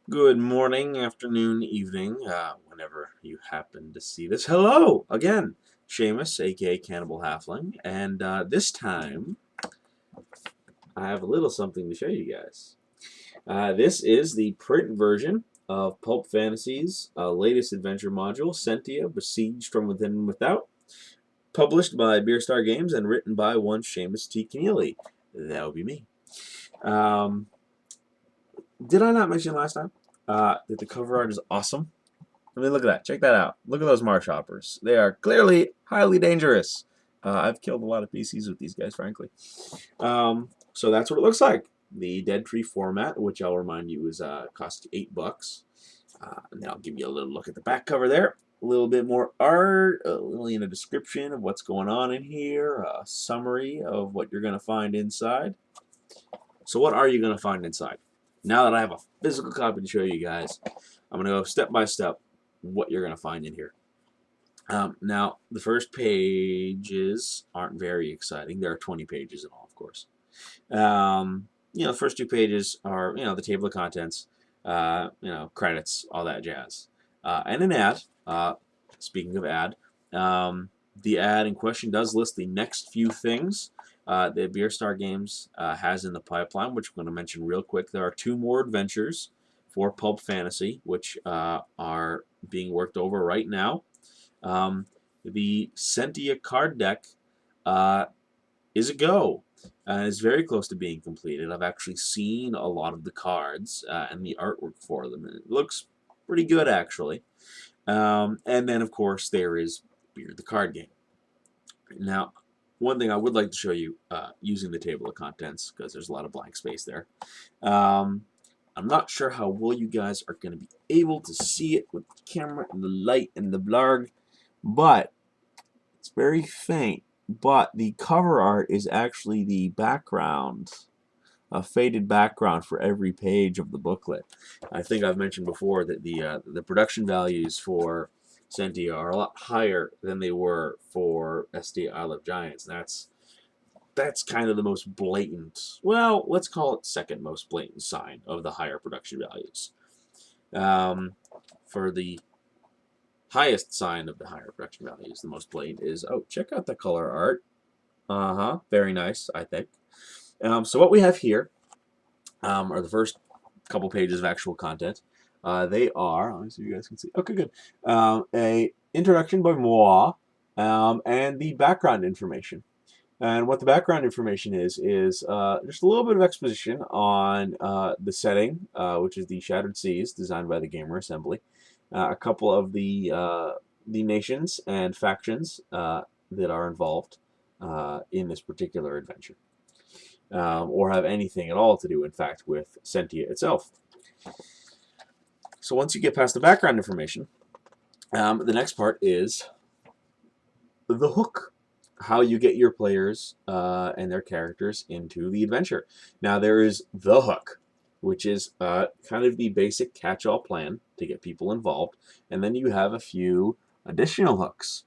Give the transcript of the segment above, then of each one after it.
Good morning, afternoon, evening, whenever you happen to see this. Hello again, Seamus, aka Cannibal Halfling, and this time I have a little something to show you guys. This is the print version of Pulp Fantasy's latest adventure module, Scentia, Besieged from Within and Without, published by Beer Star Games and written by one Seamus T. Keneally. That would be me. Um, did I not mention last time that the cover art is awesome? I mean, look at that. Check that out. Look at those marsh hoppers. They are clearly highly dangerous. I've killed a lot of PCs with these guys, frankly. So that's what it looks like. The Dead Tree format, which I'll remind you is cost $8. And I'll give you a little look at the back cover there. A little bit more art, a little in a description of what's going on in here, a summary of what you're going to find inside. So what are you going to find inside? Now that I have a physical copy to show you guys, I'm going to go step by step what you're going to find in here. Now, the first pages aren't very exciting. There are 20 pages in all, of course. The first two pages are, the table of contents, credits, all that jazz. And an ad. Speaking of ad, the ad in question does list the next few things that Beer Star Games has in the pipeline, which I'm going to mention real quick. There are 2 more adventures for Pulp Fantasy, which are being worked over right now. The Scentia card deck is a go and is very close to being completed. I've actually seen a lot of the cards and the artwork for them, and it looks pretty good, actually. And then, of course, there is Beer the card game. Now, one thing I would like to show you using the table of contents, because there's a lot of blank space there. I'm not sure how well you guys are going to be able to see it with the camera and the light and the blarg, but it's very faint. But the cover art is actually the background, a faded background for every page of the booklet. I think I've mentioned before that the production values for Scentia are a lot higher than they were for SD Isle of Giants. That's kind of the most blatant, well, let's call it second most blatant sign of the higher production values. For the highest sign of the higher production values, the most blatant is, oh, check out the color art. Very nice, I think. So what we have here are the first couple pages of actual content. They are, let me see if you guys can see. Okay, good. A introduction by moi, and the background information. And what the background information is just a little bit of exposition on the setting, which is the Shattered Seas, designed by the Gamer Assembly. A couple of the nations and factions that are involved in this particular adventure, or have anything at all to do, in fact, with Scentia itself. So once you get past the background information, the next part is the hook. How you get your players and their characters into the adventure. Now there is the hook, which is kind of the basic catch-all plan to get people involved, and then you have a few additional hooks.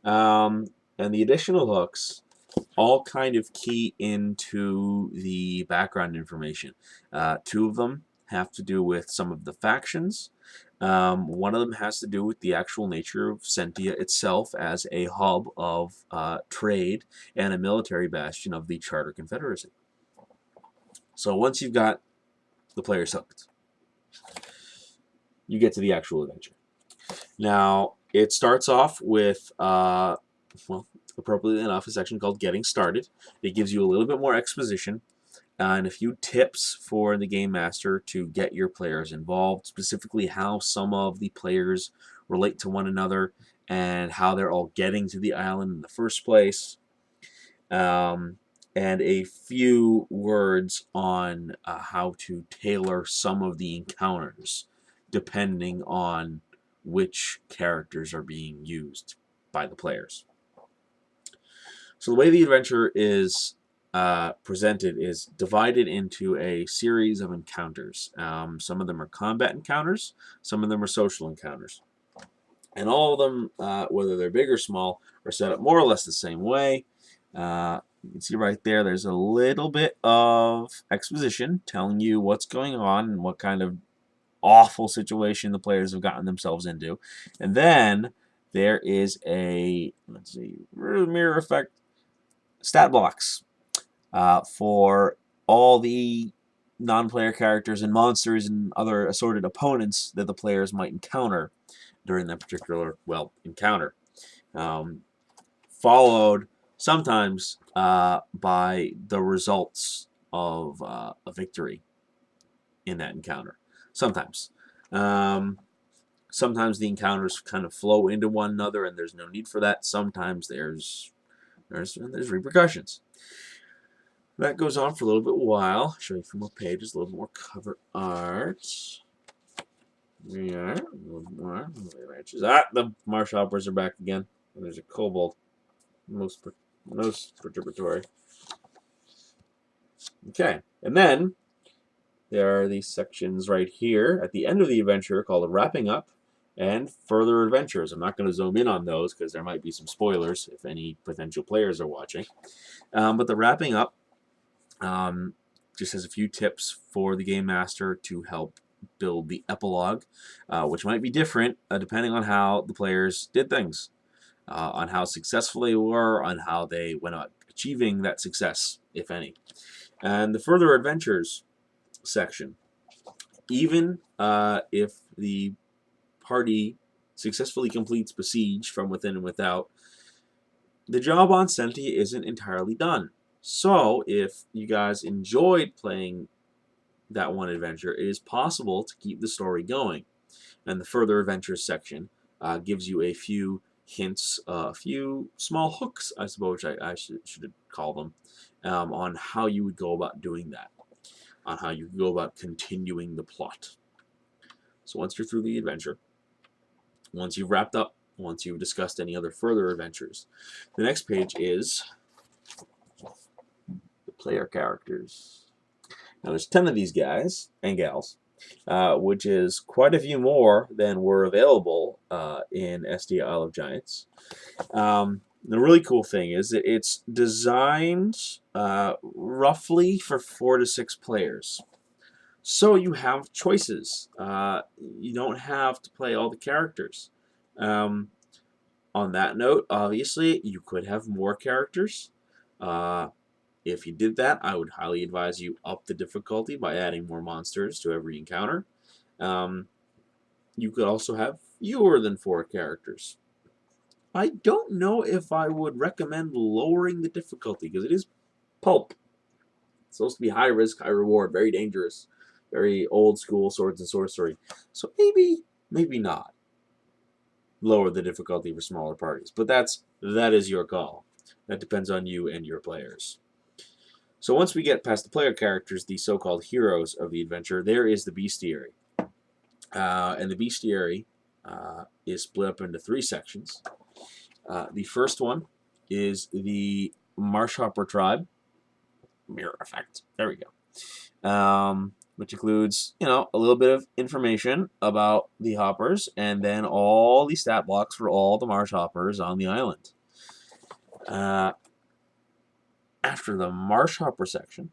And the additional hooks all kind of key into the background information. 2 of them have to do with some of the factions. One of them has to do with the actual nature of Scentia itself as a hub of trade and a military bastion of the Charter Confederacy. So once you've got the players hooked, you get to the actual adventure. Now, it starts off with, appropriately enough, a section called Getting Started. It gives you a little bit more exposition and a few tips for the Game Master to get your players involved, specifically how some of the players relate to one another and how they're all getting to the island in the first place. And a few words on how to tailor some of the encounters depending on which characters are being used by the players. So the way the adventure is presented is divided into a series of encounters. Some of them are combat encounters, some of them are social encounters. And all of them, whether they're big or small, are set up more or less the same way. You can see right there, there's a little bit of exposition telling you what's going on and what kind of awful situation the players have gotten themselves into. And then there is a, let's see, mirror effect stat blocks for all the non-player characters and monsters and other assorted opponents that the players might encounter during that particular, well, encounter. Followed sometimes by the results of a victory in that encounter. Sometimes. Sometimes the encounters kind of flow into one another and there's no need for that. Sometimes there's repercussions. That goes on for a little bit while. I'll show you a few more pages, a little bit more cover art. Yeah, a little more. The marsh hoppers are back again. And there's a kobold. Most perturbatory. Okay, and then there are these sections right here at the end of the adventure called Wrapping Up and Further Adventures. I'm not going to zoom in on those because there might be some spoilers if any potential players are watching. But the Wrapping Up just has a few tips for the game master to help build the epilogue, which might be different depending on how the players did things, on how successful they were, on how they went about achieving that success, if any. And the Further Adventures section, even if the party successfully completes Besieged from within and without, the job on Scentia isn't entirely done. So if you guys enjoyed playing that one adventure, it is possible to keep the story going. And the Further Adventures section gives you a few hints, a few small hooks, I suppose I should call them, on how you would go about doing that, on how you go about continuing the plot. So once you're through the adventure, once you've wrapped up, once you've discussed any other further adventures, the next page is the player characters. Now there's 10 of these guys and gals, which is quite a few more than were available in SD Isle of Giants. The really cool thing is that it's designed roughly for 4 to 6 players. So you have choices. You don't have to play all the characters. On that note, obviously, you could have more characters. If you did that, I would highly advise you up the difficulty by adding more monsters to every encounter. You could also have fewer than 4 characters. I don't know if I would recommend lowering the difficulty, because it is Pulp. It's supposed to be high risk, high reward, very dangerous, very old school swords and sorcery. So maybe not lower the difficulty for smaller parties. But that is your call. That depends on you and your players. So once we get past the player characters, the so-called heroes of the adventure, there is the bestiary. And the bestiary is split up into 3 sections. The first one is the Marshhopper tribe. Mirror effect. There we go. Which includes, a little bit of information about the hoppers, and then all the stat blocks for all the marsh hoppers on the island. After the marsh hopper section,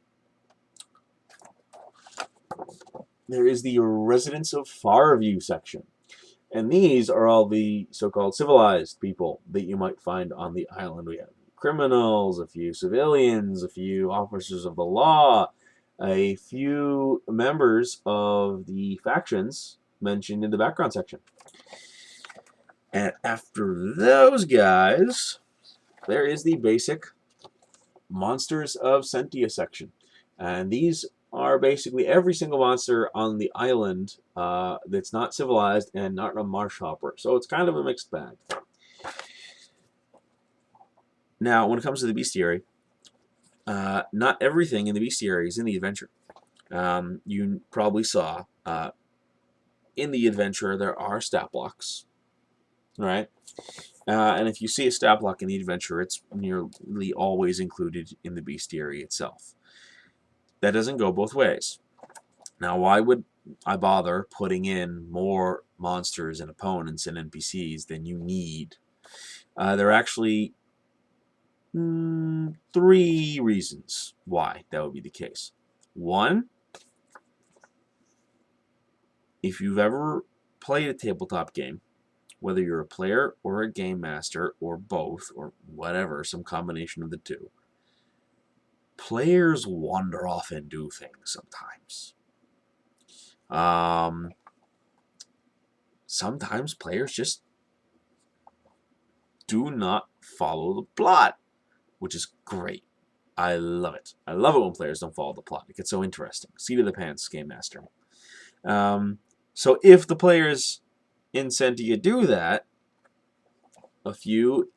there is the Residents of Farview section. And these are all the so-called civilized people that you might find on the island. We have criminals, a few civilians, a few officers of the law, a few members of the factions mentioned in the background section. And after those guys, there is the basic Monsters of Scentia section. And these are basically every single monster on the island that's not civilized and not a marsh hopper. So it's kind of a mixed bag. Now, when it comes to the bestiary, not everything in the bestiary is in the adventure. You probably saw in the adventure there are stat blocks, right? And if you see a stat block in the adventure, it's nearly always included in the bestiary itself. That doesn't go both ways. Now, why would I bother putting in more monsters and opponents and NPCs than you need? There are actually 3 reasons why that would be the case. One, if you've ever played a tabletop game, whether you're a player or a game master or both or whatever, some combination of the two, players wander off and do things sometimes. Sometimes players just do not follow the plot, which is great. I love it. I love it when players don't follow the plot. It gets so interesting. Seat of the pants, game master. So if the players in Scentia do that, a few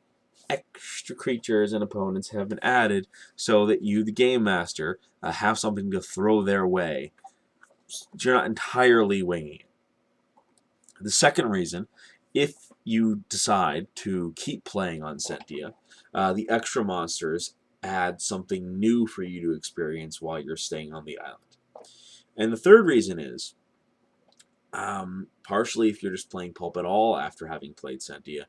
extra creatures and opponents have been added so that you, the game master, have something to throw their way. You're not entirely winging it. The second reason, if you decide to keep playing on Scentia, the extra monsters add something new for you to experience while you're staying on the island. And the third reason is, partially if you're just playing Pulp at all after having played Scentia,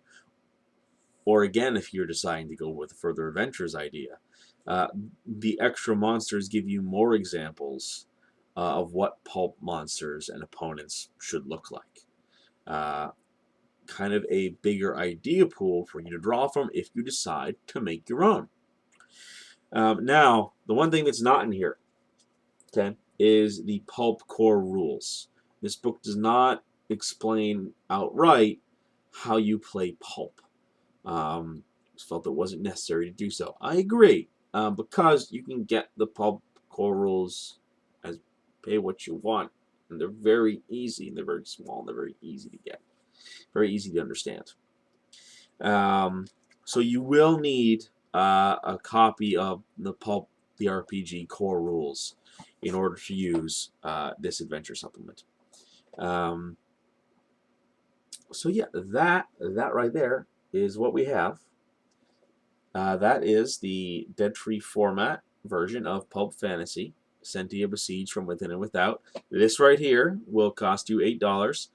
or again if you're deciding to go with the Further Adventures idea, the extra monsters give you more examples of what Pulp monsters and opponents should look like. Kind of a bigger idea pool for you to draw from if you decide to make your own. Now, the one thing that's not in here, okay, is the Pulp core rules. This book does not explain outright how you play Pulp. Felt it wasn't necessary to do so. I agree, because you can get the Pulp core rules as pay what you want, and they're very easy, and they're very small, and they're very easy to get, very easy to understand. So you will need a copy of the Pulp the RPG core rules in order to use this adventure supplement. So yeah, that right there is what we have. That is the Dead Tree format version of Pulp Fantasy, Scentia Besieged from Within and Without. This right here will cost you $8.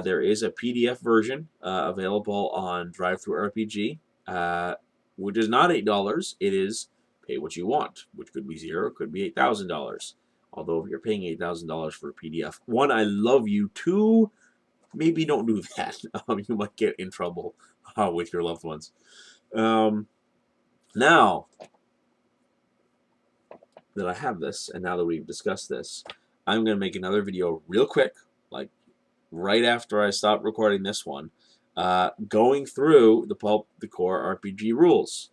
There is a PDF version available on DriveThruRPG, which is not $8. It is pay what you want, which could be $0, could be $8,000. Although if you're paying $8,000 for a PDF, one, I love you. Two, maybe don't do that. You might get in trouble with your loved ones. Now that I have this, and now that we've discussed this, I'm going to make another video real quick, like right after I stop recording this one, going through the Pulp the Core RPG rules.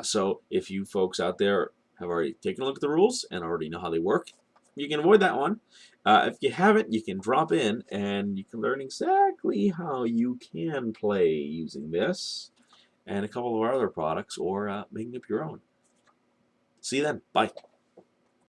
So if you folks out there have already taken a look at the rules and already know how they work, you can avoid that one. If you haven't, you can drop in and you can learn exactly how you can play using this and a couple of our other products, or making up your own. See you then. Bye.